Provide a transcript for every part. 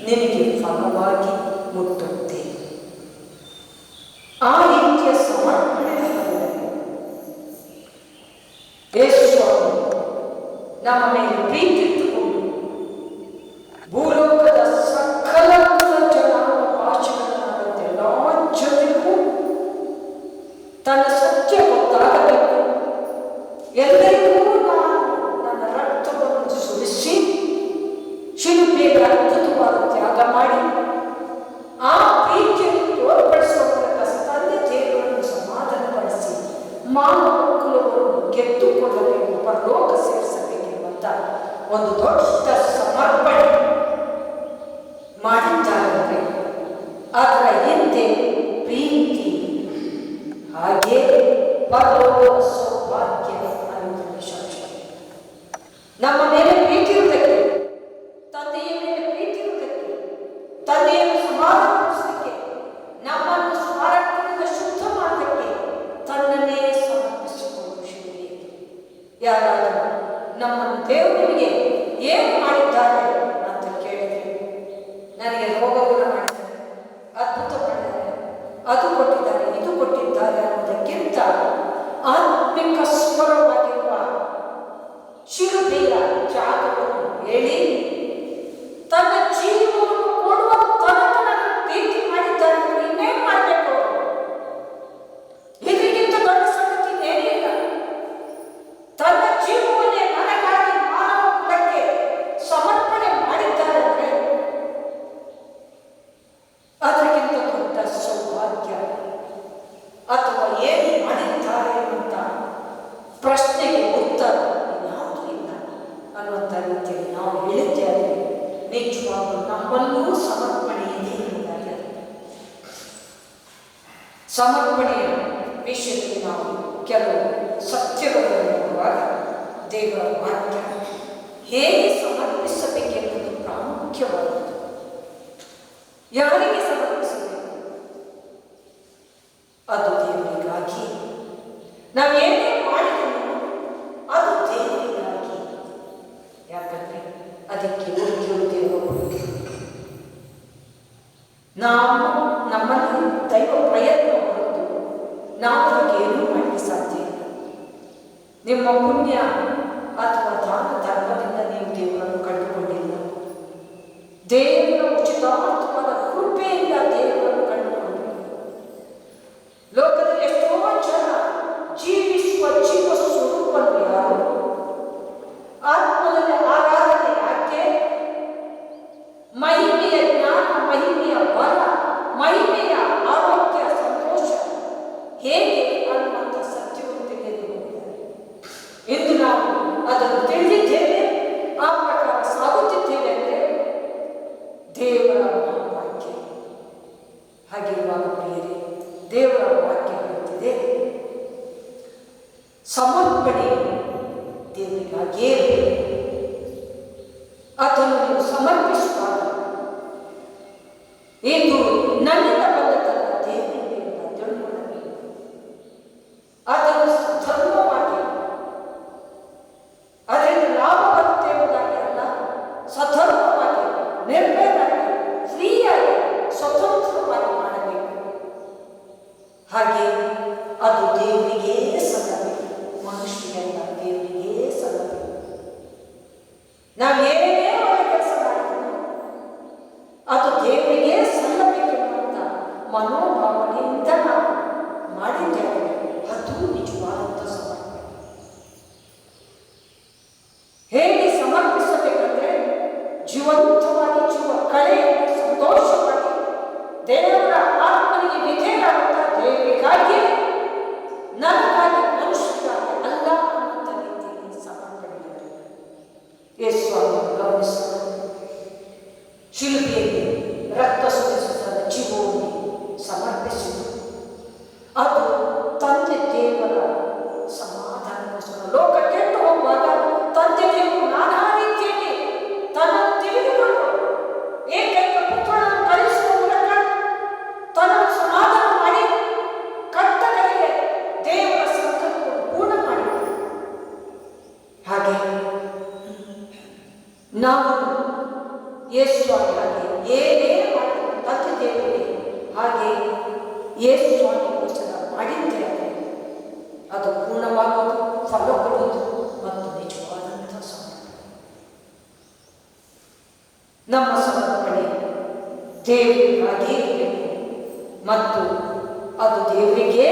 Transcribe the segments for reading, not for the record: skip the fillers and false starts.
ನಿನಗೆ ಫಲವಾಗಿ ಮುಟ್ಟುತ್ತೆ. ಆ ರೀತಿಯ ಸಮರ್ಪಣೆ ಯೇಸು ನಮ್ಮ ಮೇಲೆ ಪ್ರೀತಿ ಇಟ್ಟುಕೊಂಡು ಭೂಲೋಕದ ಸಕಲ ಜನಾಂಗ ಭಾಷೆಗಳನ್ನಾದಂತೆ ಎಲ್ಲ ಜನರಿಗೂ ತನ್ನ ಸತ್ಯ ಗೊತ್ತಾಗಬೇಕು, ಎಲ್ಲರಿಗೂ ನನ್ನ ರಕ್ತವನ್ನು ಸುರಿಸಿ ಶಿಲುಬೆಗೆ ಅದ್ಭುತವಾದ ತ್ಯಾಗ ಮಾಡಿ ಆ ಪ್ರೀತಿಯನ್ನು ತೋರ್ಪಡಿಸುವ ಮೂಲಕ ತಂದೆ ದೇವರನ್ನು ಸಮಾಧಾನಪಡಿಸಿ ಮಾನವ ಕುಲವನ್ನು ಗೆದ್ದುಕೊಳ್ಳಬೇಕು, ಪರಲೋಕ ಸೇರಿಸಬೇಕೆಂಬಂತ ಒಂದು ದೊಡ್ಡ ಸಮರ್ಪಣೆ ಮಾಡಿದ್ದಾರೆ. ಅದರ ಹಿಂದೆ ಪ್ರೀತಿ, ಹಾಗೆ ಪರಲೋಕ ಸೌಭಾಗ್ಯ ಅನ್ನುವ ವಿಷಯ. ನಮ್ಮ ಮೇಲೆ ಪ್ರೀತಿ ಇರುವುದಕ್ಕೆ, ತಂದೆಯ ಮೇಲೆ ಪ್ರೀತಿ ಇರುವುದಕ್ಕೆ, ತಂದೆಯನ್ನು ಸಮಾಧಾನಪಡಿಸಲಿಕ್ಕೆ, ನಮ್ಮನ್ನು ಸ್ವಾರ್ಥದಿಂದ ಶುದ್ಧ ಮಾಡೋದಕ್ಕೆ ತನ್ನನ್ನೇ ಸಮರ್ಪಿಸಿಕೊಳ್ಳುವುದಿದೆ. ಯಾರಾದರೂ ನಮ್ಮನ್ನು ದೇವರಿಗೆ ಏನು ಮಾಡಿದ್ದಾರೆ ಅಂತ ಕೇಳಿದರೆ, ನನಗೆ ರೋಗವನ್ನು ಮಾಡಿದ್ದಾರೆ, ಅದ್ಭುತ ಮಾಡಿದ್ದಾರೆ, ಅದು ಕೊಟ್ಟಿದ್ದಾರೆ, ಇದು ಕೊಟ್ಟಿದ್ದಾರೆ ಅನ್ನೋದಕ್ಕಿಂತ ಆತ್ಮಿಕ ಸ್ವರವಾಗಿರುವ ಶಿಲುಬೆಯ ತ್ಯಾಗವನ್ನು ಹೇಳಿ ತನ್ನ ಜೀವವನ್ನು ಕೊಡುವ ತನಕ ನನ್ನ ಪ್ರೀತಿ ಮಾಡಿದ್ದಾರೆ. ಇನ್ನೇನು ಮಾಡಬೇಕು? ಇದಕ್ಕಿಂತ ದೊಡ್ಡ ಸಂಗತಿ ಏನಿಲ್ಲ. ತನ್ನ ಜೀವವನ್ನೇ ನನಗಾಗಿ ಮಾನವ ಕುಲಕ್ಕೆ ಸಮರ್ಪಣೆ ಮಾಡಿದ್ದಾರೆ ಅಂದರೆ ಅದಕ್ಕಿಂತ ದೊಡ್ಡ ಸೌಭಾಗ್ಯ ಅಥವಾ ಏನು ಮಾಡಿದ್ದಾರೆ ಅಂತ ಪ್ರಶ್ನೆಗೆ ಉತ್ತರ ಯಾವುದು ಇಲ್ಲ ಅನ್ನುವಂಥ ರೀತಿಯಲ್ಲಿ ನಾವು ಹೇಳಿದ್ದೇವೆ. ನಿಜವಾಗಲೂ ನಮ್ಮಲ್ಲೂ ಸಮರ್ಪಣೆ ಇದೆ ಎಂಬುದಾಗಿ ಸಮರ್ಪಣೆಯ ವಿಷಯದಲ್ಲಿ ನಾವು ಕೆಲವು ಸತ್ಯಗಳನ್ನು ನೋಡುವಾಗ ದೇವರ ವಾಕ್ಯ ಹೇಗೆ ಸಮರ್ಪಿಸಬೇಕೆಂಬುದು ಪ್ರಾಮುಖ್ಯವಾದದ್ದು. ಯಾರಿಗೆ ಸಮರ್ಪಿಸಬೇಕು? ಅದು ದೇವರಿಗಾಗಿ. ನಾವೇನೇ ಮಾಡಿದರೂ ಅದು ದೇವರಿಗಾಗಿ. ಯಾಕಂದ್ರೆ ಅದಕ್ಕೆ ಉಳಿದಿರುವ ದೇವರು ನಾವು ನಮ್ಮಲ್ಲಿ ದೈವ ಪ್ರಯತ್ನ ಹೊರತು ನಾವು ಅದಕ್ಕೆ ಏನೂ ಮಾಡಲಿಕ್ಕೆ ಸಾಧ್ಯ ಇಲ್ಲ. ನಿಮ್ಮ ಪುಣ್ಯ ಅಥವಾ ದಾನ ಧರ್ಮದಿಂದ ನೀವು ದೇವರನ್ನು ಕಂಡುಕೊಂಡಿಲ್ಲ. ದೇವರ ಉಚಿತಾತ್ಮದ ಕೃಪೆಯಿಂದ ದೇವರನ್ನು ಕಂಡುಕೊಂಡು ಲೋಕದಲ್ಲಿ ಎಷ್ಟೋ ಜನ ಜೀವಿಸುವ ಜೀವ ಸ್ವರೂಪವನ್ನು ಯಾರು ಆತ್ಮದಲ್ಲಿ ಆರಾಧನೆ ಯಾಕೆ? ಮಹಿಮೆಯ ಜ್ಞಾನ, ಮಹಿಮೆಯ ಬಲ, ಮಹಿಮೆಯ ಆರೋಗ್ಯ, ಸಂತೋಷ ಹೇಗೆ ಅನ್ನುವಂಥ ಸತ್ಯವನ್ನು ತಿಳಿದುಕೊಂಡಿದ್ದಾರೆ. ಎಂದು ನಾವು ಅದನ್ನು ತಿಳಿದಿದ್ದೇವೆ, ಆ ಪ್ರಕಾರ ಸಾಗುತ್ತಿದ್ದೇವೆ ಅಂದರೆ ದೇವರ ವಾಕ್ಯ. ಹಾಗಿರುವಾಗ ಪ್ರಿಯರೇ, ದೇವರ ವಾಕ್ಯ ಹೇಳುತ್ತಿದೆ ಸಮರ್ಪಣೆ ದೇವರಿಗಾಗಿಯೇ. ಅದನ್ನು ನೀವು ಸಮರ್ಪಿಸುವಾಗ ಇದು ನನ್ನಿಂದ ಬಂದದ್ದಲ್ಲ, ದೇವರಿಂದ ತಿಳ್ಕೊಳ್ಳಬೇಕು. ಅದನ್ನು ಸಧರ್ಮವಾಗಿ, ಅದರಿಂದ ಲಾಭ ಬರುತ್ತೆ ಎಂಬುದಾಗಿ ಅಲ್ಲ, ಸಧರ್ಮವಾಗಿ, ನಿರ್ಭಯವಾಗಿ, ಫ್ರೀಯಾಗಿ, ಸ್ವತಂತ್ರವಾಗಿ ಮಾಡಬೇಕು. ಹಾಗೆ ಅದು ದೇವರಿಗೆ ಸಲ್ಲಬೇಕು, ಮನುಷ್ಯರಿಗೆಲ್ಲ ದೇವರಿಗೆ ಸಲ್ಲಬೇಕು. ನಾವು ಏನೇ ಒಳ್ಳೆ ಕೆಲಸ ಮಾಡಿದ್ರು ಅದು ದೇವರಿಗೆ ಸಲ್ಲಬೇಕೆನ್ನುವಂಥ ಮನೋಭಾವನೆಯಿಂದ ನಾವು ಮಾಡಿದ್ದೇವೆ. ಅದು ನಿಜವಾದಂಥ ಸಮರ್ಪಣೆ. ಹೇಗೆ ಸಮರ್ಪಿಸಬೇಕಂದ್ರೆ ಜೀವಂತವಾಗಿ, ಜೀವ ಕಳೆಯನ್ನು ಸಂತೋಷವಾಗಿ ದೇವರ ಆತ್ಮನಿಗೆ ವಿಧೇಯರಾಗುತ್ತಾ ದೇವರಿಗಾಗಿ, ನನಗಾಗಿ, ಮನುಷ್ಯರಾಗಿ ಅಲ್ಲ ಅನ್ನುವಂಥ ರೀತಿಯಲ್ಲಿ ಸಮರ್ಪಣೆ ಮಾಡಿ ಯೇಸುವನ್ನು ಗಮನಿಸೋಣ. ಶಿಲುಬೆಯಲ್ಲಿ ರಕ್ತ ಸುರಿಸಿದ ಜೀವವನ್ನು ಸಮರ್ಪಿಸಿದರು. ಅದು ತಂದೆ ದೇವರ ಸಮಾಧಾನಕ್ಕೋಸ್ಕರ. ಲೋಕ ಕೆಟ್ಟು ಹೋಗುವಾಗ ತಂದೆ ದೇವರು ನಾನಾ ರೀತಿಯಲ್ಲಿ ತನ್ನನ್ನು ತಿಳಿದುಕೊಂಡು ಏಕೈಕ ಪುತ್ರನನ್ನು ಕಳಿಸುವ ಮೂಲಕ ತನ್ನನ್ನು ಸಮಾಧಾನ ಮಾಡಿ ಕರ್ತನಿಗೆ ದೇವರ ಸಂಕಲ್ಪವನ್ನು ಪೂರ್ಣ ಮಾಡಿದರು. ಹಾಗೆ ನಾವು ಯೇಸುವಾಗಿ ಏನೇ ಮಾಡಿ ತಂದೆ ದೇವರಿಗೆ ಹಾಗೆ ಯೇಸು ಸ್ವಾಮಿಗೋಸ್ಕರ ಮಾಡಿದ್ದೇವೆ ಅದು ಪೂರ್ಣವಾಗುವುದು, ಫಲ ಕೊಡುವುದು ಮತ್ತು ನಿಜವಾದಂಥ ಸಮರ್ಪಣೆ. ನಮ್ಮ ಸಮರ್ಪಣೆ ದೇವರಿಗಾಗಿಯೇ ಇರಬೇಕು ಮತ್ತು ಅದು ದೇವರಿಗೇ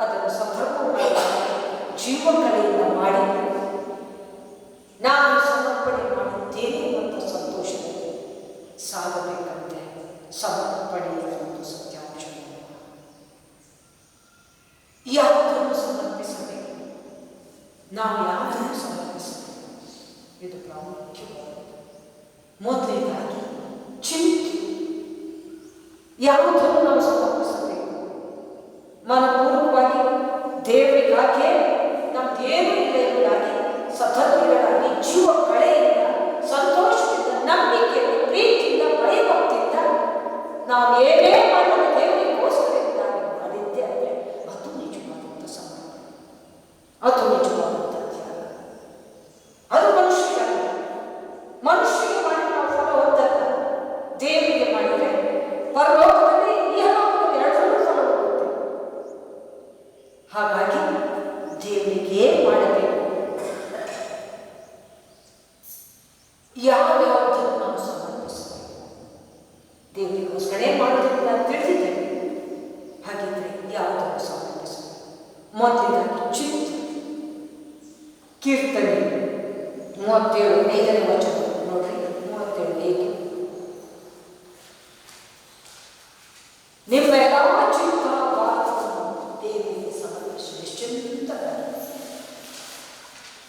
ಅದನ್ನು ಸಂದರ್ಭವಾಗಿ ಜೀವಕಲೆಯಿಂದ ಮಾಡಿ ನಾನು ಸಮರ್ಪಣೆ ಮಾಡಿದ್ದೇನೆ ಮತ್ತು ಸಂತೋಷದಲ್ಲಿ ಸಾಗಬೇಕಂತೆ ಸಮರ್ಪಣೆಯ ಒಂದು ಸತ್ಯಾಂಶ. ಯಾವುದನ್ನು ಸಮರ್ಪಿಸಬೇಕು, ನಾವು ಯಾವುದನ್ನು ಸಮರ್ಪಿಸಬೇಕು, ಇದು ಪ್ರಾಮುಖ್ಯವಾದ. ಮೊದಲನೇದಾಗಿ ಚಿಂತೆ, ಯಾವುದನ್ನು ನಾವು ಸಮರ್ಪಿಸಬೇಕು? ಮನಪೂರ್ವಕವಾಗಿ ದೇವರಿಗಾಗಿಯೇ ನಮ್ದೇನು ಇಲ್ಲದಾಗಿ ಸಧರ್ಮಿಗಳಾಗಿ ಜೀವ ಕಳೆಯಿಂದ ಸಂತೋಷದಿಂದ ನಂಬಿಕೆಯಿಂದ ಪ್ರೀತಿಯಿಂದ ಭಯಭಕ್ತಿಯಿಂದ ನಾವು ಏನೇ ಮಾಡಲು ದೇವರಿಗೋಸ್ಕರವಾಗಿ ಮಾಡಿದ್ದೆ ಅಂದರೆ ಅದು ನಿಜವಾದಂಥ ಸಮರ್ಪಣೆ, ಅದು ನಿಜವಾದಂಥ ತ್ಯಾಗ. ಅದು ಮನುಷ್ಯರಿಗೆ ಮಾಡಿ ನಾವು ಫಲ ಹೊಂದಲ್ಲ, ದೇವರಿಗೆ ಮಾಡಿದರೆ ಪರಲೋಕದಲ್ಲಿ ಇಹಲೋಕದಲ್ಲಿ ಎರಡರಲ್ಲೂ ಫಲ ಹೋಗುತ್ತೆ. ಹಾಗಾಗಿ ದೇವರಿಗೆ ಮಾಡಬೇಕು. ಯಾವ್ಯಾವುದನ್ನು ನಾವು ಸಮರ್ಪಿಸಬೇಕು? ದೇವರಿಗೋಸ್ಕರ ಮಾಡೋದಕ್ಕೆ ನಾನು ತಿಳಿದಿದ್ದೇನೆ. ಹಾಗಿದ್ರೆ ಯಾವುದನ್ನು ಸಮರ್ಪಿಸಬೇಕು? ಮೊದಲಿಗಾಗಿ ಚಿಂತೆ. ಕೀರ್ತನೆ 37:5 ವಚನ ನೋಡ್ರಿ. 37:5 ನಿಮ್ಮೆಲ್ಲ ಚಿಂತಾ ಭಾರವನ್ನು ದೇವರಿಗೆ ಸಮರ್ಪಿಸಿ ನಿಶ್ಚಿಂತರಾಗಿ.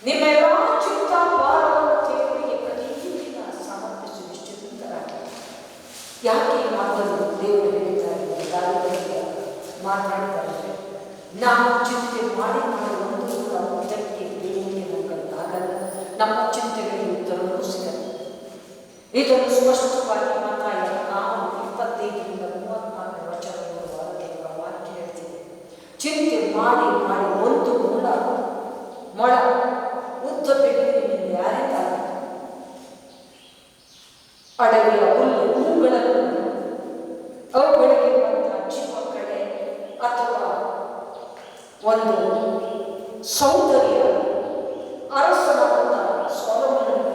ನಿಮ್ಮೆಲ್ಲ ಚಿಂತಾ ಭಾರವನ್ನು ದೇವರಿಗೆ ಪ್ರತಿದಿನ ಸಮರ್ಪಿಸಿ ನಿಶ್ಚಿಂತರಾಗಿ. ಯಾಕೆ ಈ ಮಾತನ್ನು ದೇವರು ಹೇಳಿದ್ದಾರೆ? ದಾರಿಗಳಿಗೆ ಮಾತನಾಡ್ತಾರೆ. ನಾವು ಚಿಂತೆ ಮಾಡಿ ಒಂದು ಇದಕ್ಕೆ ಬೇಡಿಕೆ ಆಗಲ್ಲ, ನಮ್ಮ ಚಿಂತೆಗಳಿಗೆ ಉತ್ತರವೂ ಸಿಗಲ್ಲ. ಇದನ್ನು ಸ್ಪಷ್ಟವಾಗಿ ಮಾತಾಡಿ 25-34 ವಚನಗಳು ದೇವರ ವಾಕ್ಯ ಹೇಳ್ತಿದೆ. ಚಿಂತೆ ಮಾಡಿ ಮಾಡಿ ಒಂದು ಮೊಳ ಉದ್ದ ಬೆಳೆಯುವುದರಿಂದ ಯಾರಿದ್ದಾರೆ? ಅಡವಿಯ ಹುಲ್ಲು ಹೂಗಳನ್ನು ಅವುಗಳಿಗೆ ಬಂದ ಜೀವ ಕಡೆ ಅಥವಾ ಒಂದು ಸೌಂದರ್ಯ ಅರಸನಾದ ಸೊಲೊಮೋನನು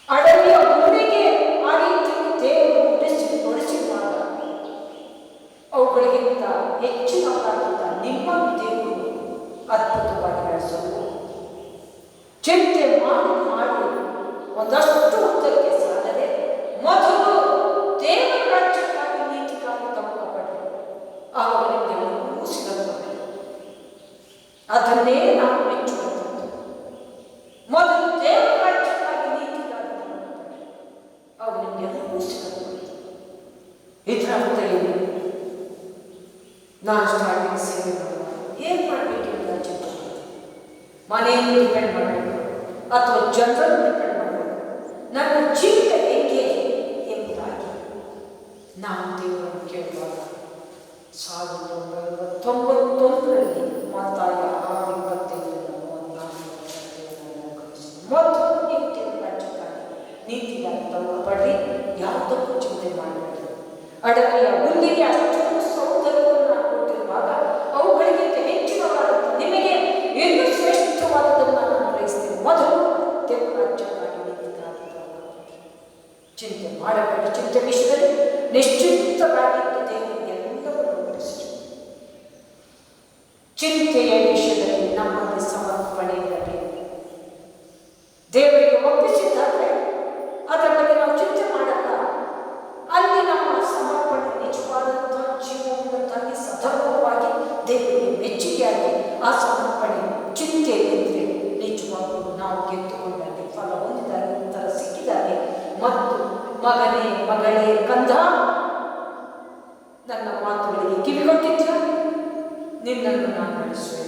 ಅಡವಿಯ ಹುಲ್ಲಿಗೆ ಆ ರೀತಿ ದೇವರು ಉಡಿಸಿದಾಗ ಅವುಗಳಿಗಿಂತ ಹೆಚ್ಚಿನವರಾದಂಥ ನಿಮ್ಮ ದೇವರು ಅದ್ಭುತವಾಗಿ ನಡೆಸಲು ಚಿಂತೆ ಮಾಡಿ ಮಾಡಿ ಒಂದಷ್ಟು ಉತ್ತರಕ್ಕೆ ಸಾಲದೆ ಮೊದಲು ದೇವರ ರಾಜ್ಯಕ್ಕಾಗಿ ನೀತಿಗಾಗಿ ತಮಕಪಡಿ, ಅವರಿಗೆ ಎಲ್ಲವೂ ಸಿಗಬಹುದು. ಅದನ್ನೇ ನಾವು ಮೆಚ್ಚುವಂಥದ್ದು. ಮೊದಲು ದೇವರ ರಾಜ್ಯಕ್ಕಾಗಿ ನೀತಿಗಾಗಿ ತಮಕಪಡಿ, ಅವರಿಗೆ ಎಲ್ಲವೂ ಸಿಗಬಹುದು. ಇದರ ಅರ್ಥ ಏನು? ನಾನು ಸ್ಟಾರ್ಟಿಂಗ್ ಸೇವೆ ಏನು ಮಾಡಬೇಕು ಅಂತ ಚಿಂತೆ ಮನೆಯನ್ನು ಡಿಪೆಂಡ್ ಮಾಡಬೇಕು ಅಥವಾ ಜನರನ್ನು ಡಿಪೆಂಡ್ ಮಾಡಬೇಕು. ನನ್ನ ಜೀವಿತ ಹೇಗೆ ಎಂಬುದಾಗಿ ನಾವು ದೇವರನ್ನು ಕೇಳುವಾಗ 1999ರಲ್ಲಿ ಮತ್ತಾಯ 6:25-34 ಮೊದಲು ನೀವು ದೇವರ ರಾಜ್ಯಕ್ಕಾಗಿ ನೀತಿಗಾಗಿ ತಗೊಳ್ಳಿ, ಯಾವುದಕ್ಕೂ ಚಿಂತೆ ಮಾಡಬೇಡಿ. ಅಡವಿಯ ಹುಲ್ಲಿಗೆ ಅಷ್ಟೊಂದು ಸೌಂದರ್ಯವನ್ನು ಕೊಟ್ಟಿರುವಾಗ ಅವುಗಳಿಗಿಂತ ಹೆಚ್ಚಿನವಾದಂಥ ನಿಮಗೆ ಇನ್ನೂ ಶ್ರೇಷ್ಠವಾದದನ್ನು ನಾನು ಗ್ರಹಿಸ್ತೇನೆ. ಮೊದಲು ದೇವರ ರಾಜ್ಯಕ್ಕಾಗಿ ನೀತಿಗಾಗಿ ಚಿಂತೆ ಮಾಡಬೇಡಿ. ಚಿಂತೆ ವಿಷಯದಲ್ಲಿ ನಿಶ್ಚಿತವಾಗಿದ್ದು ದೇವರಿಗೆ ಎಲ್ಲವನ್ನು ನಡೆಸಿ. ಚಿಂತೆಯ ವಿಷಯದಲ್ಲಿ ನಮ್ಮಲ್ಲಿ ಸಮರ್ಪಣೆ ಇರಬೇಕು. ದೇವರಿಗೆ ಒಪ್ಪಿಸಿದ್ದಾದ್ರೆ ಅದರ ಬಗ್ಗೆ ನಾವು ಚಿಂತೆ ಮಾಡಲ್ಲ. ಅಲ್ಲಿ ನಮ್ಮ ಸಮರ್ಪಣೆ ನಿಜವಾದಂಥ ಜೀವವನ್ನು ತಂಗಿ ಸಧರ್ಮವಾಗಿ ದೇವರಿಗೆ ಮೆಚ್ಚುಗೆಯಾಗಿ ಆ ಸಮರ್ಪಣೆ ಚಿಂತೆಯಲ್ಲಿದ್ದರೆ ನಿಜವಾಗೂ ನಾವು ಗೆದ್ದುಕೊಂಡಾಗೆ, ಫಲ ಹೊಂದಿದಾಗ, ಉತ್ತರ ಸಿಕ್ಕಿದಾಗೆ ಮತ್ತು ಮಗನೇ ಮಗಳೇ ಕಂದ ನನ್ನ ಮಾತುಗಳಿಗೆ ಕಿವಿಗೊಟ್ಟಿದ್ದ ನಿನ್ನನ್ನು ನಾನು ನಡೆಸುವೆ.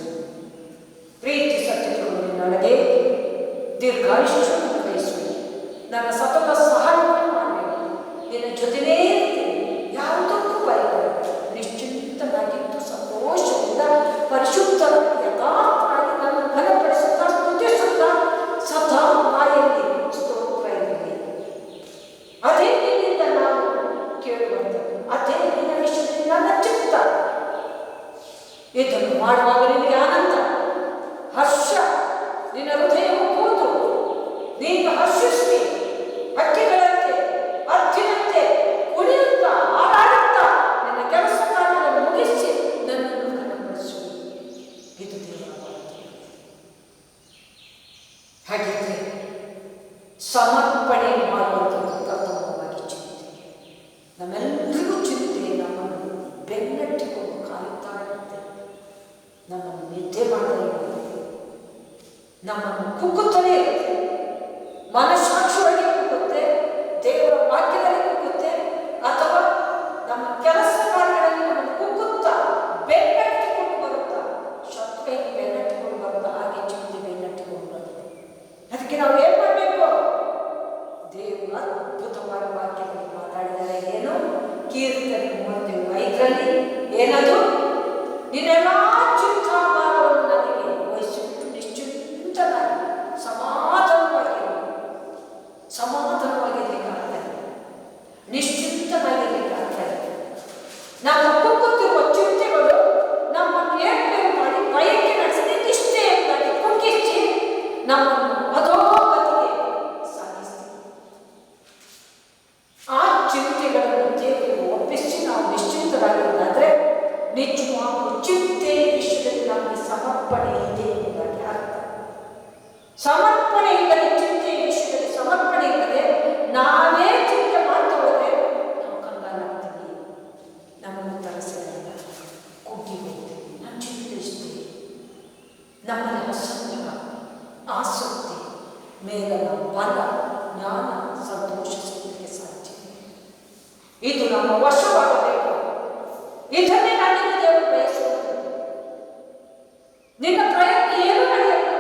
ಪ್ರೀತಿ ಸತ್ಯಗಳು ನಿನ್ನೊಳಗೆ ದೀರ್ಘಾಯುಷ್ಯವನ್ನು ಬಯಸುವೆ. ನನ್ನ ಸತತ ಸಹಾಯವನ್ನು ಮಾಡಬೇಕು. ನಿನ್ನ ಜೊತೆನೇ ಇರ್ತೀನಿ. ಯಾವುದಕ್ಕೂ ಭಯಪಡ, ನಿಶ್ಚಿಂತನಾಗಿದ್ದು ಸಂತೋಷದಿಂದ ಪರಿಶುದ್ಧ ಯಥಾರ್ಥವಾಗಿ ನನ್ನ ಘನಪಡಿಸುತ್ತಾ ಸ್ತುತಿಸುತ್ತಾ ಸದಾ ಬಾಯಲ್ಲಿ ಸ್ತೋತ್ರ ಹರ್ಷಿಸಿ ಹಕ್ಕಿಗಳಂತೆ ಅರ್ಜುನಂತೆ ಕುಣಿಯುತ್ತಾ ಹಾರಾಡುತ್ತಾ ನಿನ್ನ ಕೆಲಸ ಕಾರ್ಯಗಳನ್ನು ಮುಗಿಸಿ ನನ್ನನ್ನು ಘನಪಡಿಸುವಿ. ಇದು ದೇವರ ವಾಕ್ಯ. ಹಾಗಿದ್ರೆ ಸಮರ್ಪಣೆ ಮಾಡುವಂಥದ್ದು ಪ್ರಥಮವಾಗಿ ಚಿಂತೆ. ನಮ್ಮೆಲ್ಲರಿಗೂ ಚಿಂತೆ ನಮ್ಮನ್ನು ಬೆನ್ನಟ್ಟಿಕೊಂಡು ಕಾಯುತ್ತಾ ಇರುತ್ತೆ. ನಮ್ಮನ್ನು ನಿದ್ದೆ ಮಾಡದೇ ಇರುತ್ತೆ, ನಮ್ಮನ್ನು ಕುಗ್ಗುತ್ತಲೇ ಇರುತ್ತೆ, ಮನಸ್ಸಾಕ್ಷಿಯೊಳಗೆ ಕುಗ್ಗುತ್ತೆ, ದೇವರ ವಾಕ್ಯದಲ್ಲಿ ಕುಗ್ಗುತ್ತೆ, ಅಥವಾ ನಮ್ಮ ಕೆಲಸ ಕಾರ್ಯಗಳಲ್ಲಿ ನಮ್ಮನ್ನು ಕುಗ್ಗುತ್ತಾ ಬೆನ್ನಟ್ಟಿಕೊಂಡು ಬರುತ್ತಾ, ಶತ್ರುವಿಗೆ ಬೆನ್ನಟ್ಟಿಕೊಂಡು ಬರುತ್ತಾ, ಹಾಗೆ ಚಿಂತೆ ಬೆನ್ನಟ್ಟಿಕೊಂಡು ಬರುತ್ತೆ. ಅದಕ್ಕೆ ನಾವು ಏನು ಮಾಡಬೇಕು? ದೇವರು ಅದ್ಭುತವಾದ ವಾಕ್ಯದಲ್ಲಿ ಮಾತಾಡಿದರೆ ಏನು? ಕೀರ್ತನೆ 35 ಏನದು? ನಿನ್ನೆಲ್ಲ ಚಿಂತಾಭಾರವನ್ನು ನನಗೆ ವಹಿಸಿಬಿಟ್ಟು ನಿಶ್ಚಿಂತನಾಗಿ ಸಮಾಧಾನವಾಗಿರ್ಲಿಕ್ಕೆ ಆಗ್ತಾ ಇದೆ, ನಿಶ್ಚಿಂತನಾಗಿರ್ಲಿಕ್ಕೆ ಆಗ್ತಾ ಇದೆ. ನಮ್ಮ ಕುಗ್ಗುತ್ತಿರುವ ಚಿಂತೆಗಳು ನಮ್ಮನ್ನು ಏರ್ಪೇರು ಮಾಡಿ ಭಯಕ್ಕೆ ನಡೆಸಿ ನಿಷ್ಠೆಯಿಂದಾಗಿ ಕುಗ್ಗಿಸಿ ನಮ್ಮನ್ನು ಅಧೋಗತಿಗೆ ಸಾಗಿಸ್ತೀವಿ. ಆ ಚಿಂತೆಗಳನ್ನು ದೇವರಿಗೆ ಒಪ್ಪಿಸಿ ನಾವು ನಿಶ್ಚಿಂತರಾಗಿರೋದಾದ್ರೆ ನಿಜವಾಗೂ ಚಿಂತೆ ವಿಷಯದಲ್ಲಿ ನಮಗೆ ಸಮರ್ಪಣೆ ಇದೆ ಎಂಬುದಾಗಿ ಅರ್ಥ. ಸಮರ್ಪಣೆ ಇಲ್ಲದೆ, ಚಿಂತೆ ವಿಷಯದಲ್ಲಿ ಸಮರ್ಪಣೆ ಇಲ್ಲದೆ ನಾವೇ ಚಿಂತೆ ಮಾಡ್ತಾ ಹೋದರೆ ನಾವು ಕಂಗಾಲಾಗ್ತೀವಿ, ನಮ್ಮನ್ನು ತರಿಸಿಲ್ಲ, ಕುಗ್ಗಿ ಹೋಗ್ತೀವಿ, ನಾವು ಚಿಂತಿಸ್ತೀವಿ. ನಮ್ಮಲ್ಲಿ ಅಸಂಗ, ಆಸಕ್ತಿ, ಮೇಲನ ಬಲ, ಜ್ಞಾನ, ಸಂತೋಷ ಸಿಗಲಿಕ್ಕೆ ಸಾಧ್ಯ. ಇದು ನಮ್ಮ ವಶವಾಗಬೇಕು. ಇದನ್ನೇ ನಾನು ದೇವರು ಬಯಸುವುದು. ನಿನ್ನ ಪ್ರಯತ್ನ ಏನು ನಡೆಯಲ್ಲ,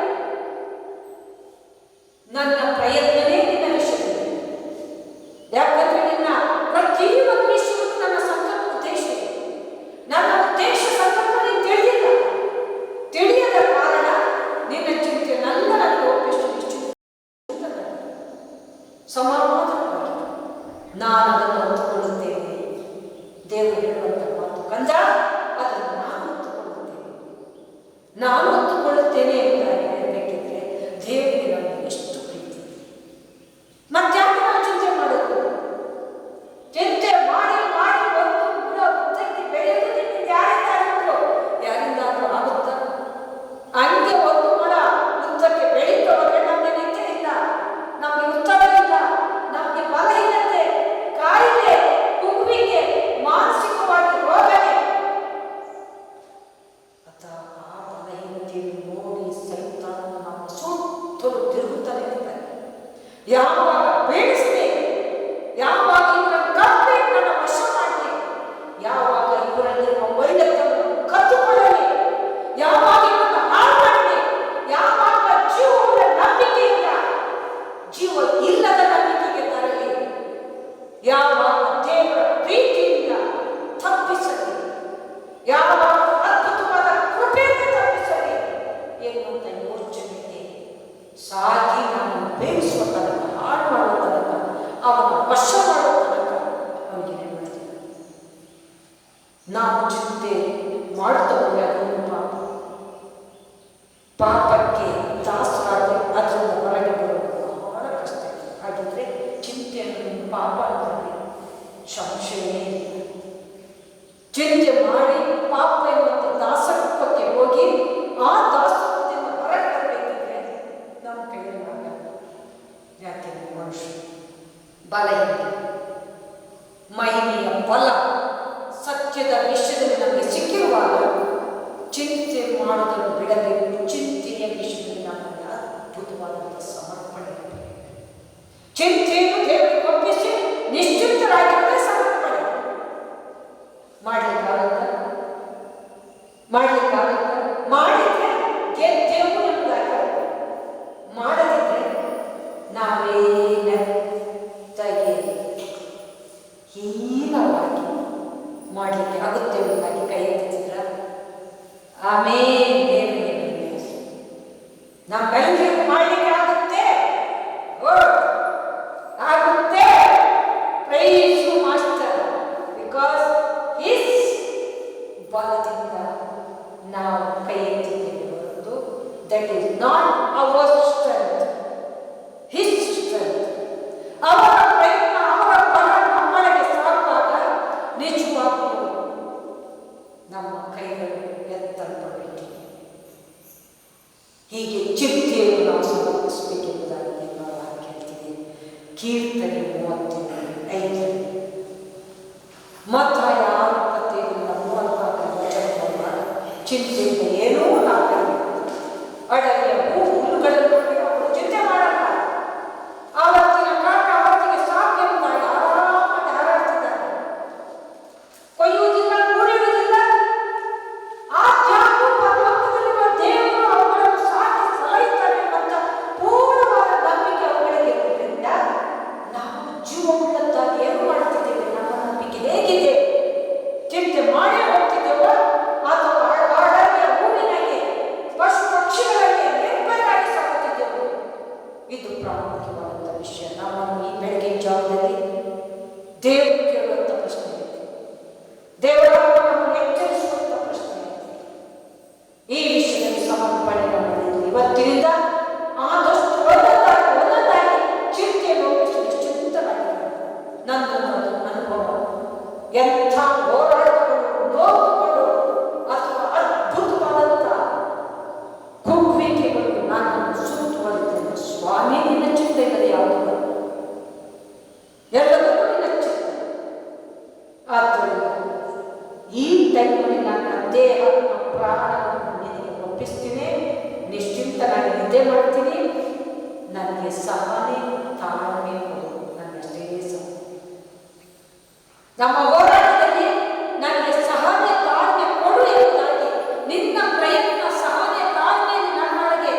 ನನ್ನ ಪ್ರಯತ್ನವೇ ನಿನ್ನ ವಿಷಯದಲ್ಲಿ. ಯಾಕಂದ್ರೆ ನಿನ್ನ ಪ್ರತಿಯೊಂದು ವಿಷಯಕ್ಕೂ ನನ್ನ ಸಂಕಲ್ಪ ಉದ್ದೇಶ ಇದೆ. ನನ್ನ ಉದ್ದೇಶ ಸಂಕಲ್ಪ ನೀನು ತಿಳಿದಿಲ್ಲ. ತಿಳಿಯದ ಕಾರಣ ನಿನ್ನ ಚಿಂತೆಯನ್ನೆಲ್ಲ ನನಗೆ ಒಪ್ಪಿಷ್ಟು ನಿಶ್ಚಿತ ಸಮಾಧಾನವಾಗಿ ನಾನು ಅದನ್ನು ಹೊತ್ತುಕೊಳ್ಳುತ್ತೇನೆ. ದೇವರು ಹೇಳುವಂಥ ಮಾತು, ಕಂದ ಅದನ್ನು ನಾನು ಹೊತ್ತುಕೊಳ್ಳುತ್ತೇನೆ ಎಂಬುದಾಗಿ ಹೇಳಬೇಕಿದ್ರೆ ದೇವರಿಗೆ ನಮಗೆ ಎಷ್ಟು ಪ್ರೀತಿ. ಮತ್ತ್ಯಾಕೆ ನಾವು ಚಿಂತೆ ಮಾಡೋದು? ಚಿಂತೆ ಮಾಡಿ ಮಾಡಿ ಒಂದು ಕೂಡ ಉದ್ದಕ್ಕೆ ಬೆಳೆಯೋದು ನಿಮಗೆ ಯಾರಿಂದಾದರೂ ಆಗುತ್ತಾ? ಹಂಗೆ ಒಂದು ಕೂಡ ಉದ್ದಕ್ಕೆ ಬೆಳೀತವರೆ ನಮಗೆ ನಿತ್ಯ ಇಲ್ಲ, ನಮಗೆ ಉತ್ತರ ಇಲ್ಲ, ನಮಗೆ ಬಲಹೀನತೆ, ಕಾಯಿಲೆ, ಕುಗ್ಗುವಿಕೆ, ಮಾನಸಿಕವಾಗಿ ರೋಗನೆ. ಆ ಬಲಹೀನತೆಯನ್ನು ನೋಡಿ ಸೈತಾನ ನಮ್ಮ ಸುತ್ತಲೂ ತಿರುಗುತ್ತಾನೆ ಇರ್ತಾರೆ. ಯಾವಾಗ ಬೇಡಿಸಬೇಕು, ಯಾವಾಗ ಇವರನ್ನು ಕಂಪ್ಲೀಟ್ ನನ್ನ ವಶ ಮಾಡಿ, ಯಾವಾಗ ಇವರಲ್ಲಿರುವ ಒಳ್ಳೆತನವನ್ನು ಕತ್ತುಕೊಳ್ಳಲಿ, ಯಾವಾಗ ಇವರನ್ನು ಹಾಳು ಮಾಡಲಿ, ಯಾವಾಗ ಜೀವದ ನಂಬಿಕೆಯಿಂದ ಜೀವ ಇಲ್ಲದ ನಂಬಿಕೆಗೆ ತರಲಿ, ಯಾವಾಗ ದೇವರ ಪ್ರೀತಿಯಿಂದ ತಪ್ಪಿಸಲಿ, ಯಾವಾಗ ಅದ್ಭುತವಾದ ಕೃಪೆಯಿಂದ ತಪ್ಪಿಸಲಿ ಎನ್ನುವಂಥ ಯೋಚನೆಗೆ ಸಾಗಿ ನಾವು ಬೇಯಿಸುವ ತನಕ, ಹಾಳು ಮಾಡುವ ತನಕ, ಅವನ ವಶ ಮಾಡುವ ತನಕ ಅವನಿಗೆ ನೆಮ್ಮದಿ. ನಾವು ಚಿಂತೆ ಮಾಡುತ್ತಾ ಹೋದರೆ ಅದೊಂದು ಪಾಪಕ್ಕೆ ದಾಸರಾದರೆ ಅದರಿಂದ ಹೊರಗೆ ಬರೋದು ಬಹಳ ಕಷ್ಟ. ಹಾಗಿದ್ರೆ ಚಿಂತೆಯನ್ನು ಪಾಪ ಅಂದರೆ ಸಂಶಯವೇ ಇಲ್ಲ. ಚಿಂತೆ ಮಾಡಿ ಪಾಪ ಎನ್ನುವಂಥ ದಾಸತ್ವಕ್ಕೆ ಹೋಗಿ ಆ ದಾಸತ್ವದಿಂದ ಹೊರಗೆ ಬರಬೇಕಿದ್ರೆ ನಮ್ಮ ಕೈಯಲ್ಲಿ ಆಗಲ್ಲ. ಯಾಕೆಂದರೆ ಮನುಷ್ಯ ಬಲಹೀನ, ಮಹಿಮೆಯ ಬಲ ಸತ್ಯದ ವಿಷಯದಲ್ಲಿ ನಮಗೆ ಸಿಕ್ಕಿರುವಾಗ ಚಿಂತೆ ಮಾಡೋದನ್ನು ಬಿಡಬೇಕು. ಚಿಂತೆಯ ವಿಷಯದಲ್ಲಿ ನಮಗೆ ಅದ್ಭುತವಾದಂಥ ಸಮರ್ಪಣೆ ಇರಬೇಕು. ಚಿಂತೆಯನ್ನು ದೇವರಿಗೆ ಒಪ್ಪಿಸಿ ನಿಶ್ಚಿಂತರಾಗಿರುವುದೇ ಸಮರ್ಪಣೆ. ಮಾಡಲಿಕ್ಕಾಗುತ್ತಾ? ಮಾಡಿದ್ರೆ ಗೆದ್ದೇವು ಎಂಬುದಾಗಿ. ಮಾಡದಿದ್ರೆ ನಾವೇ ನೆತ್ತಗೆ ಹೀನವಾಗಿ ಮಾಡಲಿಕ್ಕೆ ಆಗುತ್ತೆ ಎಂಬುದಾಗಿ ಕೈ ಎತ್ತಿದ್ರ ಆಮೇಲೆ ನಮ್ಮೆಲ್ಲರಿಗೂ ಮಾಡಲಿಕ್ಕೆ ಆಗುತ್ತೆ. ಆಗುತ್ತೆ. Praise you master, because his ಬಲದಿಂದ ನಾವು ಕೈ ಎತ್ತಿದ್ದೇವೆ ಹೊರತು that is not our strength, his strength. ಅವರ ಪ್ರಯತ್ನ, ಅವರ ಬಲ ನಮ್ಮೊಳಗೆ ಸಾಗುವಾಗ ನಿಜವಾಗಲೂ ನಮ್ಮ ಕೈಗಳು ಎತ್ತಲ್ಪಡಬೇಕು. ಹೀಗೆ ಚಿಂತೆಯನ್ನು ನಾವು ಸಮರ್ಪಿಸಬೇಕೆಂಬುದಾಗಿ ನಾವು ಹೇಳ್ತೀವಿ. ಕೀರ್ತನೆ 35 ಮತ್ತಾಯ 25-34 ಚಿಂತೆಯಿಂದ ಏನೂ ಆಗಲ್ಲ. ಅಡವಿಯ ಹುಲ್ಲುಗಳನ್ನು ನೋಡಿ ಅವರು ಚಿಂತೆ ಮಾಡಲ್ಲ. ಆವತ್ತಿನ ಕಾರಣ ಅವತ್ತಿಗೆ ಸಾಧ್ಯವಿಲ್ಲ. ಆರಾಮಾಗಿ ಹಾರಾಡ್ತಿದ್ದಾರೆ. ಕೊಯ್ಯುವುದಿಲ್ಲ, ಕೂಡಿಡುವುದಿಲ್ಲ. ಆಧ್ಯಾತ್ಮಿಕ ಲೋಕದಲ್ಲಿರುವ ದೇವರು ಅವುಗಳನ್ನು ಸಾಕಿ ಸಲಹಿದ್ದಾನೆ ಅಂತ ಪೂರ್ಣವಾದ ನಂಬಿಕೆ ಅವುಗಳಿಗೆ ಇರುವುದರಿಂದ ನಾವು ಜೀವವುಳ್ಳದ್ದಾಗಿ ಏನು ಮಾಡುತ್ತಿದ್ದೇವೆ? ನಮ್ಮ ನಂಬಿಕೆ ಹೇಗಿದೆ? ಚಿಂತೆ ಮಾಡಿ ಹೋಗ್ತಿದ್ದೇವೋ ಅಥವಾ ಅಡವಿಯ ಹೂವಿನಾಗೆ ಪಶು ಪಕ್ಷಿಗಳಿಗೆ ನಿರ್ಭಯರಾಗಿ ಸಾಗುತ್ತಿದ್ದೆವು? ಇದು ಪ್ರಾಮುಖ್ಯವಾದಂಥ ವಿಷಯ. ನಮ್ಮನ್ನು ಈ ಬೆಳಗಿನ ಜಾವದಲ್ಲಿ ದೇವರು ಕೇಳುವಂಥ ಪ್ರಶ್ನೆ ಇದೆ. ದೇವರ ನಮ್ಮನ್ನು ಎಚ್ಚರಿಸುವಂಥ ಪ್ರಶ್ನೆ ಇದೆ. ಈ ವಿಷಯದಲ್ಲಿ ಸಮರ್ಪಣೆ ಮಾಡಿದ್ದು ಇವತ್ತಿನಿಂದ ಆದಷ್ಟು ಒಂದೊಂದಾಗಿ ಚಿಂತೆಯನ್ನು ನಿಶ್ಚಿಂತವಾಗಿರೋಣ. ನಂದೊಂದು ಅನುಭವ, ಎಂಥ ಹೋರಾಟಗಳು, ನೋವುಗಳು ಅಥವಾ ಅದ್ಭುತವಾದಂಥ ಕುಗ್ಗುವಿಕೆಗಳು ನನ್ನನ್ನು ಸುತ್ತುವರಿದಿಲ್ಲ. ಸ್ವಾಮಿ, ನಿನ್ನ ಚಿಂತೆಗಳು ಯಾವುದಲ್ಲ, ಎಲ್ಲದಕ್ಕೂ ನಿನ್ನ ಚಿಂತೆ. ಆದ್ದರಿಂದ ಈ ಟೈಮಲ್ಲಿ ನನ್ನ ದೇಹ, ಪ್ರಾಣವನ್ನು ನಿನಗೆ ಒಪ್ಪಿಸ್ತೀನಿ. ನಿಶ್ಚಿಂತನಾಗಿ ನಿದ್ದೆ ಮಾಡ್ತೀನಿ. ನನಗೆ ಸಹನೆ, ತಾಳ್ಮೆ ಕೊಡು. ನನ್ನಷ್ಟೇ ಸಹ ನಮ್ಮ ಹೋರಾಟದಲ್ಲಿ ನನಗೆ ಸಹನೆ, ತಾಳ್ಮೆ ಕೊಡು ಎಂಬುದಾಗಿ ನಿನ್ನ ಪ್ರಯತ್ನ ಸಹನೆ, ತಾಳ್ಮೆಯಲ್ಲಿ ನನ್ನೊಳಗೆ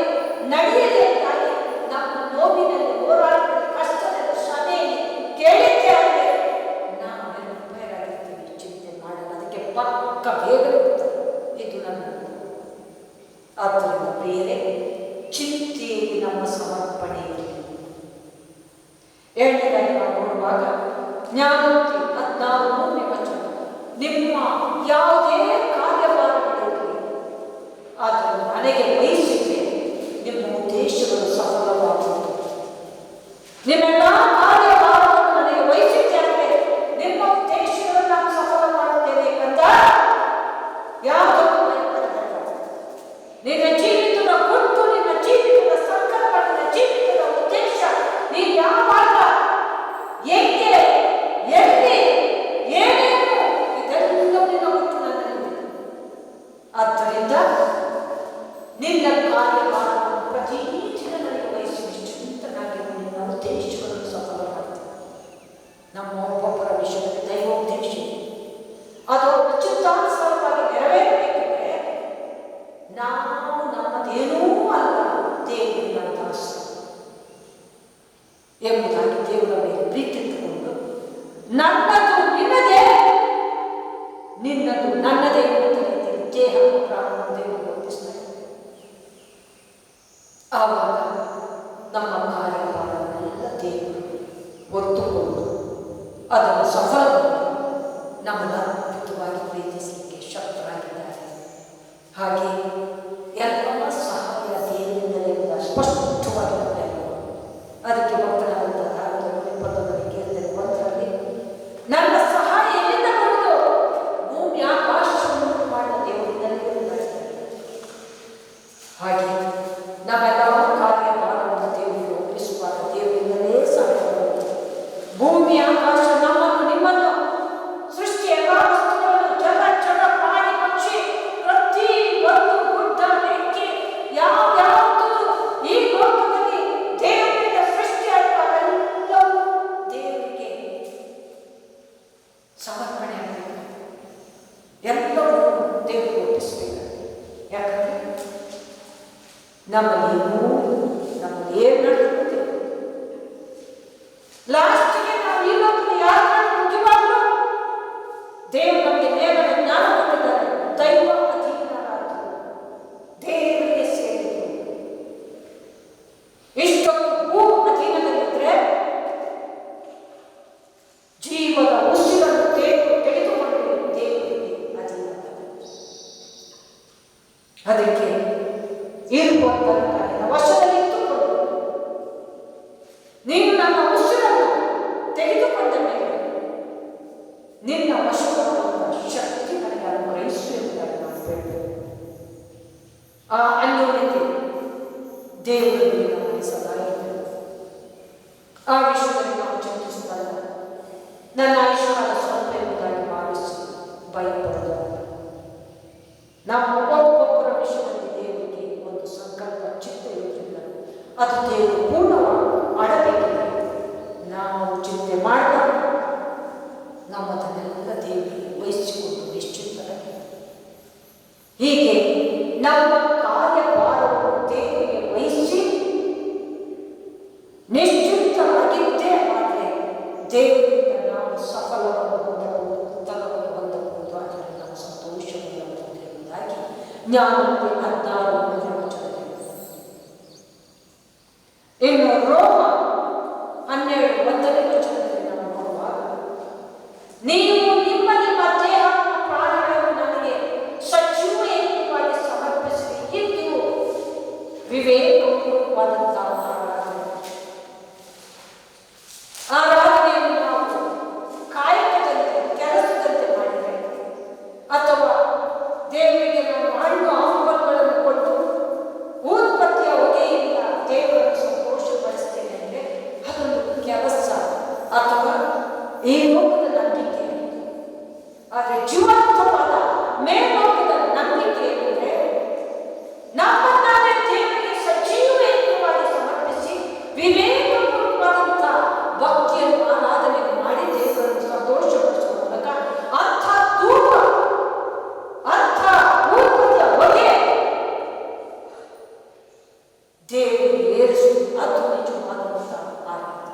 ನಡೆಯಲಿ ಎಂದಾಗಿ ನಮ್ಮ ನೋವಿನಲ್ಲಿ, ಹೋರಾಟದಲ್ಲಿ, ಕಷ್ಟದಲ್ಲಿ, ಶ್ರಮೆಯಲ್ಲಿ ಕೇಳಿದ್ದೇವೆ. ನಾವು ನಿರ್ಭಯರಾಗಿರ್ತೀವಿ. ಚಿಂತೆ ಮಾಡಲ್ಲ. ಅದಕ್ಕೆ ಪಕ್ಕ ಬೇಗ ಬರ್ತದೆ. ಇದು ನನ್ನ. ಆದ್ದರಿಂದ ಪ್ರಿಯರೇ, ಚಿಂತೆಯಲ್ಲಿ ನಮ್ಮ ಸಮರ್ಪಣೆ ಇರಲಿ. ಎರಡನೇದಾಗಿ ನಾವು ನೋಡುವಾಗ ಜ್ಞಾನೋಕ್ತಿ 16 ವಚನ, ನಿಮ್ಮ ಯಾವುದೇ ಕಾರ್ಯಭಾರಗಳಿರಲಿ ಆದರೆ ನನಗೆ ವಹಿಸಿದ್ರೆ ನಿಮ್ಮ ಉದ್ದೇಶಗಳು ಸಫಲವಾಗುವುದು. ನಿಮ್ಮೆಲ್ಲ ಕಾರ್ಯಭಾರವನ್ನು ನನಗೆ ವಹಿಸಿದ್ದರೆ ನಿಮ್ಮ ಉದ್ದೇಶಗಳನ್ನು ನಾನು ಸಫಲ ಮಾಡುತ್ತೇನೆ ಕಂದ. ಯಾವುದಕ್ಕೂ ನಿನ್ನ ಜೀವಿತದ ಗುಟ್ಟು, ನಿನ್ನ ಜೀವಿತದ ಸಂಕಲ್ಪ, ನಿನ್ನ ಜೀವಿತದ ಉದ್ದೇಶ, ನೀನು ಯಾವಾಗ, ಹೇಗೆ, ಎಲ್ಲಿ, ಏನೇನು, ಇದೆಲ್ಲ ನಿನ್ನ ಗುಟ್ಟು ನನ್ನಲ್ಲಿ. ಆದ್ದರಿಂದ ನಿನ್ನ ಕಾರ್ಯಭಾರವನ್ನು ಪ್ರತಿದಿನ ನನಗೆ ವಹಿಸಿ ನಿಶ್ಚಿಂತನಾಗಿ ನಿನ್ನ ಉದ್ದೇಶಗಳನ್ನು ಸಫಲ ಮಾಡ್ತೇನೆ. ನಮ್ಮ ಒಬ್ಬೊಬ್ಬರ ವಿಷಯದಲ್ಲಿ ದೈವೋದ್ದೇಶ ಅದು ಚಿತ್ತಾನುಸಾರವಾಗಿ ನೆರವೇರಬೇಕಿದ್ರೆ ನಾವು ನಮ್ಮದೇನೂ ಅಲ್ಲ, ದೇವರ ದಾಸ ಎಂಬುದಾಗಿ ದೇವರ ಮೇಲೆ ಪ್ರೀತಿ ಇಟ್ಟುಕೊಂಡು ನನ್ನದು ನಿನ್ನದೇ, ನಿನ್ನದು ನನ್ನದೇ ಎಂಬುದಕ್ಕೆ ದೇಹ ಪ್ರಾಣ ದೇವರು ಒಪ್ಪಿಸ್ತಾರೆ. ಆವಾಗ ನಮ್ಮ ಕಾರ್ಯಭಾರವನ್ನೆಲ್ಲ ದೇವರು ಹೊತ್ತುಕೊಂಡು ಅದನ್ನು ಸಫಲ ನಮ್ಮನ್ನು ಅದ್ಭುತವಾಗಿ ಪ್ರೀತಿಸಲಿಕ್ಕೆ ಶಕ್ತರಾಗಿದ್ದಾರೆ. ಹಾಗೆ ಎಲ್ಲ ಸಹಾಯ ದೇವರಿಂದಲೇ ಸ್ಪಷ್ಟವಾಗಿ ನಮಗೆ. ಅದಕ್ಕೆ ಭಕ್ತನಾದಂಥ 21 ಕೀರ್ತನೆ 1ರಲ್ಲಿ ನನ್ನ ಸಹಾಯ ಎಲ್ಲಿಂದ ಬರುವುದು? ಭೂಮಿ ಆಕಾಶವನ್ನು ಮಾಡಿದ ದೇವರಿಂದಲೇ ನಡೆಸ್ತಾರೆ. ಹಾಗೆ ನಾವೆಲ್ಲ ಕಾರ್ಯಭಾರವನ್ನು ದೇವರಿಗೆ ಒಪ್ಪಿಸುವಾಗ ದೇವರಿಂದಲೇ ಸಹಾಯ ಬರುತ್ತದೆ. ಭೂಮಿ ಆಕಾಶ ನಮ್ಮನ್ನು, ನಿಮ್ಮನ್ನು, ಸೃಷ್ಟಿ ಎಲ್ಲ ವಸ್ತುಗಳನ್ನು, ಜಲ, ಜಡ, ಪ್ರಾಣಿ, ಪಕ್ಷಿ, ಪ್ರತಿ ಒಂದು ಗುಡ್ಡ, ಬೆಂಕಿ, ಯಾವ್ಯಾವುದು ಈ ಲೋಕದಲ್ಲಿ ದೇವರಿಂದ ಸೃಷ್ಟಿಯಾಗುವ ಎಲ್ಲವೂ ದೇವರಿಗೆ ಸಮರ್ಪಣೆ ಆಗಬೇಕು. ಎಲ್ಲವೂ ದೇವರಿಗೆ ಒಪ್ಪಿಸಬೇಕು. ಯಾಕಂದ್ರೆ ನಮ್ಮಲ್ಲಿ ಏನು ನಡೆಯುತ್ತೆ, ಲಾಸ್ಟಿಗೆ ನಾವು ಈ ಲೋಕದ ಯಾರು ಮುಖ್ಯವಾದ್ರು ದೇವರು ನಮಗೆ ನೇಮದ ಜ್ಞಾನ ಕೊಟ್ಟಿದ್ದಾರೆ. ದೈವ ಅಧೀನರಾದರು, ದೇವರಿಗೆ ಸೇರಿದರು. ಇಷ್ಟೊಂದು ಭೂ ಅಧೀನದಲ್ಲಿದ್ದರೆ ಜೀವದ ಉಸಿರನ್ನು ತೆಗೆದುಕೊಂಡು ದೇವರಿಗೆ ಅಧೀನ. ಅದಕ್ಕೆ ಇರುವಂತಹ ವಶದಲ್ಲಿ ಇಟ್ಟುಕೊಂಡು ನೀನು ನನ್ನ ಉಸಿರನ್ನು ಅನ್ಯೋನ್ಯತೆ ದೇವರಲ್ಲಿ ನಮಗೆ ಸದಾ ಇರಬೇಕು. ಆ ವಿಷಯದಲ್ಲಿ ನಾವು ಚಿಂತಿಸಿದಾಗ ನನ್ನ ಆಯುಷ್ಕಾಲ ಸ್ವಲ್ಪ ಎಂಬುದಾಗಿ ಭಾವಿಸಿ ಭಯಪಡೋದು. ನಾವು ಒಬ್ಬೊಬ್ಬರ ವಿಷಯದಲ್ಲಿ ದೇವರಿಗೆ ಒಂದು ಸಂಕಲ್ಪ ಚಿತ್ತ ಇರುವುದಿಲ್ಲ. ಅದು ದೇವರು ಪೂರ್ಣವಾಗಿ ಮಾಡಬೇಕಿದೆ. ನಾವು ಚಿಂತೆ ಮಾಡಿದಾಗ ನಮ್ಮದನ್ನೆಲ್ಲ ದೇವರಿಗೆ ವಹಿಸಿಕೊಂಡು ನಿಶ್ಚಿಂತರಾಗಿ ಹೀಗೆ ನಮ್ಮ ಕಾರ್ಯಭಾರವನ್ನು ದೇವರಿಗೆ ವಹಿಸಿ ನಿಶ್ಚಿಂತರಾಗಿದ್ದೇ ಆದರೆ ದೇವರಿಂದ ನಾವು ಸಫಲವನ್ನು ಹೊಂದಬಹುದು, ಉತ್ತರವನ್ನು ಹೊಂದಬಹುದು. ಆದರೆ ನಾವು ಸಂತೋಷವನ್ನು ಎಂಬುದಾಗಿ ಜ್ಞಾನಕ್ಕೆ 16 ವಚನದಲ್ಲಿ. ಇನ್ನು ರೋಮ 12 ವಚನದಲ್ಲಿ ನಾವು ನೋಡುವಾಗ, ನೀವು ನಿಮ್ಮ ನಿಮ್ಮ ದೇಹ ಪ್ರಾಣಗಳನ್ನು ನನಗೆ ಸಜೀವ ಯಜ್ಞವಾಗಿ ಸಮರ್ಪಿಸಿರಿ. ಇದು ವಿವೇಕಪೂರ್ವವಾದಂತಹ ಆರಾಧನೆಯನ್ನು ನಾವು ಕಾಯಕದಂತೆ ಕೆಲಸದಂತೆ ಮಾಡಿದರೆ ಅಥವಾ ದೇವರಿಗೆ ನಾವು ಹಣ್ಣು ಹಂಪಲುಗಳನ್ನು ಕೊಟ್ಟು ಉತ್ಪತ್ತಿಯ ಹೊಗೆಯಿಂದ ದೇವರನ್ನು ಸಂತೋಷಪಡಿಸ್ತೇನೆ ಅಂದರೆ ಅದೊಂದು ಕೆಲಸ ಅಥವಾ ಈ ಲೋಕದ ನಂಬಿಕೆ. ಆದರೆ ಜೀವಂತವಾದ ಮೇಲ್ಲೋಕದ ನಂಬಿಕೆ ಎಂದರೆ ನಮ್ಮನ್ನೇ ದೇವರಿಗೆ ಸಜೀವ ಯಜ್ಞವಾಗಿ ಸಮರ್ಪಿಸಿ ವಿವೇಕಪೂರ್ವವಾದಂಥ ಭಕ್ತಿಯನ್ನು ಆರಾಧನೆಯನ್ನು ಮಾಡಿ ದೇವರನ್ನು ಸಂತೋಷಪಡಿಸುವ ಮೂಲಕ ಅಂಥ ಧೂಪ, ಅಂಥ ಉತ್ಪತ್ತಿಯ ಹೊಗೆ ದೇವರಿಗೆ ಏರಿಸುವುದು ಅದು ನಿಜವಾದಂಥ ಆರಾಧನೆ.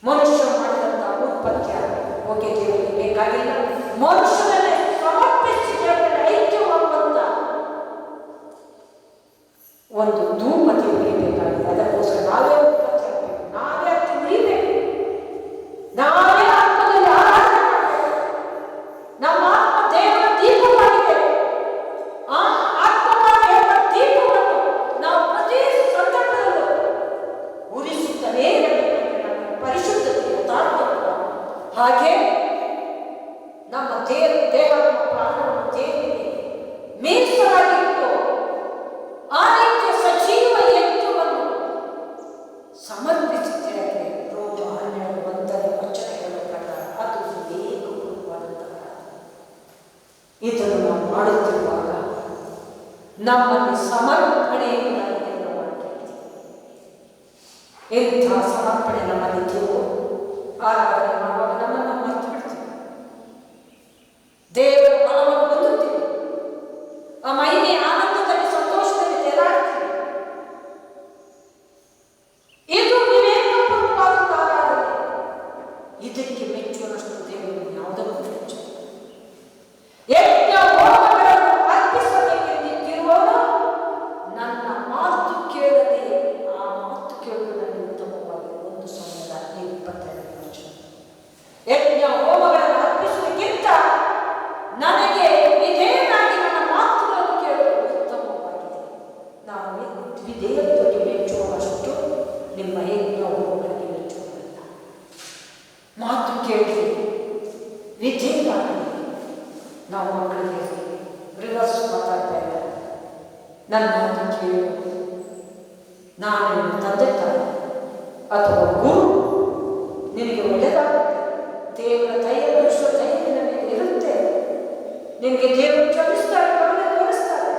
ಮನುಷ್ಯ ಮಾಡಿದಂಥ ಉತ್ಪತ್ತಿಯ ಹೊಗೆ ದೇವರಿಗೆ ಬೇಕಾಗಿಲ್ಲ. ಮನುಷ್ಯನನ್ನೇ ಸಮರ್ಪಿಸಿ ದೇವರಿಗೆ ಐಕ್ಯವಾಗುವಂಥ ಒಂದು ಧೂಪ ದೇವರಿಗೆ ಬೇಕಾಗಿದೆ. ಅದಕ್ಕೋಸ್ಕರ ನಾವೇ ಉತ್ಪತ್ತಿ ಆಗಬೇಕು, ನಾವೇ ಹತ್ತಿ ಉಳಿಬೇಕು, ನಾವೇ ಆತ್ಮದಲ್ಲಿ ಆರಾಧನೆ ಮಾಡಬೇಕು. ನಮ್ಮ ಆತ್ಮ ದೇವರ ದೀಪವಾಗಿದೆ. ಆ ಆತ್ಮವಾದ ದೇವರ ದೀಪವನ್ನು ನಾವು ಪ್ರತಿ ಸಂದರ್ಭದಲ್ಲೂ ಉರಿಸುತ್ತಲೇ ಇರಬೇಕಂದ್ರೆ ನಮಗೆ ಪರಿಶುದ್ಧತೆ ಯಥಾರ್ಥತ್ವ. ಹಾಗೆ ನಮ್ಮ ದೇಹ ಪ್ರಾಣವನ್ನು ದೇವರಿಗೆ ಮೀಸಲಾಗಿಟ್ಟು ಆ ರೀತಿಯ ಸಜೀವ ಯಜ್ಞವನ್ನು ಸಮರ್ಪಿಸುತ್ತೇವೆ. ರೋಮ 12 ವಚನಗಳ ಪ್ರಕಾರ ಅದು ವಿವೇಕಪೂರ್ವವಾದಂತಹ. ಇದನ್ನು ನಾವು ಮಾಡುತ್ತಿರುವಾಗ ನಮ್ಮಲ್ಲಿ ಸಮರ್ಪಣೆಯಿಂದ ಇದನ್ನು ಮಾಡುತ್ತೇವೆ. ಎಂಥ ಸಮರ್ಪಣೆ ನಮ್ಮಲ್ಲಿದೆಯೋ ಆರಾಧನೆ ಮಾಡುವಾಗ ನಮ್ಮನ್ನು ಮರೆತು ಬಿಡ್ತೀವಿ. ದೇವರ ಬಲವನ್ನು ಹೊಂದುತ್ತೀವಿ. ಆ ಮಹಿಮೆ ಆನಂದದಲ್ಲಿ ಸಂತೋಷದಲ್ಲಿ ತೇಲಾಡ್ತೀವಿ. ಇದು ವಿವೇಕಪೂರ್ವವಾದ ಆರಾಧನೆ. ಇದಕ್ಕೆ ಮೆಚ್ಚುವಷ್ಟು ದೇವರು ಯಾವುದಕ್ಕೂ ಮೆಚ್ಚು. ಯಜ್ಞ ಹೋಮಗಳನ್ನು ಅರ್ಪಿಸಬೇಕೆಂದಿರುವವನು ನನ್ನ ಮಾತು ಕೇಳದೆ ಆ ಮಾತು ಕೇಳುವುದು ನನಗೆ ಉತ್ತಮವಾಗಿ. 1 ಸಮುದ್ರ 22 ವಚನ. ಯಜ್ಞ ಹೋಮಗಳನ್ನು ಅರ್ಪಿಸುವುದಕ್ಕಿಂತ ನನಗೆ ವಿಧೇಯನಾಗಿ ನನ್ನ ಮಾತುಗಳನ್ನು ಕೇಳುವುದು ಉತ್ತಮವಾಗಿದೆ. ನಾವು ವಿಧೇಯತ್ವಕ್ಕೆ ಮೆಚ್ಚುವಷ್ಟು ನಿಮ್ಮ ಯಜ್ಞ ಹೋಮಗಳಿಗೆ ಮೆಚ್ಚುವುದಿಲ್ಲ. ಮಾತು ಕೇಳಿ ವಿಧೇಯನಾಗಿ ನಾವು ಮಕ್ಕಳಿಗೆ ರಿವರ್ಸ್ ಮಾತಾಡ್ತಾ ಇದ್ದಾರೆ. ನನ್ನ ಮಾತು ಕೇಳು, ನಾನು ತಂದೆ ತಾಯಿ ಅಥವಾ ಗುರು ನಿನಗೆ ಒಳ್ಳೆಯದಾಗುತ್ತೆ. ದೇವರ ದಯೆ ಮನುಷ್ಯ ದಯೆ ನಿನಗೆ ಇರುತ್ತೆ. ನಿನಗೆ ದೇವರು ಕ್ಷಮಿಸ್ತಾರೆ, ಕರುಣೆ ತೋರಿಸ್ತಾರೆ.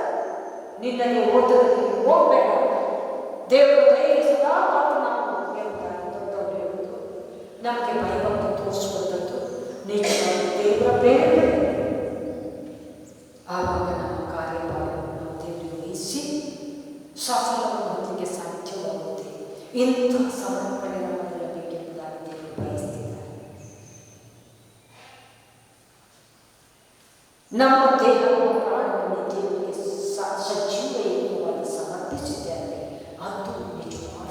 ನಿನ್ನನ್ನು ಓದದಲ್ಲಿ ಹೋಗಬೇಡ. ದೇವರ ದಯೆ ಸದಾ ನಾವು ಹೇಳ್ತಾರೆ. ದೊಡ್ಡವರು ಹೇಳುವುದು ನಮಗೆ ಭಯಭಕ್ತಿ ತೋರಿಸುವಂಥದ್ದು ನಿಜವಾಗಿ ದೇವರ ಪ್ರೇರಣೆ. ಆವಾಗ ನಮ್ಮ ಕಾರ್ಯಭಾರವನ್ನು ನಾವು ದೇವರಿಗೆ ವಹಿಸಿ ಸಫಲವನ್ನು ಹೊಂದಲಿಕ್ಕೆ ಸಾಧ್ಯವಾಗುತ್ತೆ. ಇಂಥ ಸಮರ್ಪಣೆ ನಮ್ಮಲ್ಲಿರಬೇಕೆಂಬುದಾಗಿ ದೇವರು ಬಯಸ್ತಿದ್ದಾರೆ. ನಮ್ಮ ದೇಹವನ್ನು ಪ್ರಾಣವನ್ನು ದೇವರಿಗೆ ಸಜೀವ ಯಜ್ಞವಾಗಿ ಸಮರ್ಪಿಸಿದ್ದಾರೆ. ಅದು ನಿಜವಾದ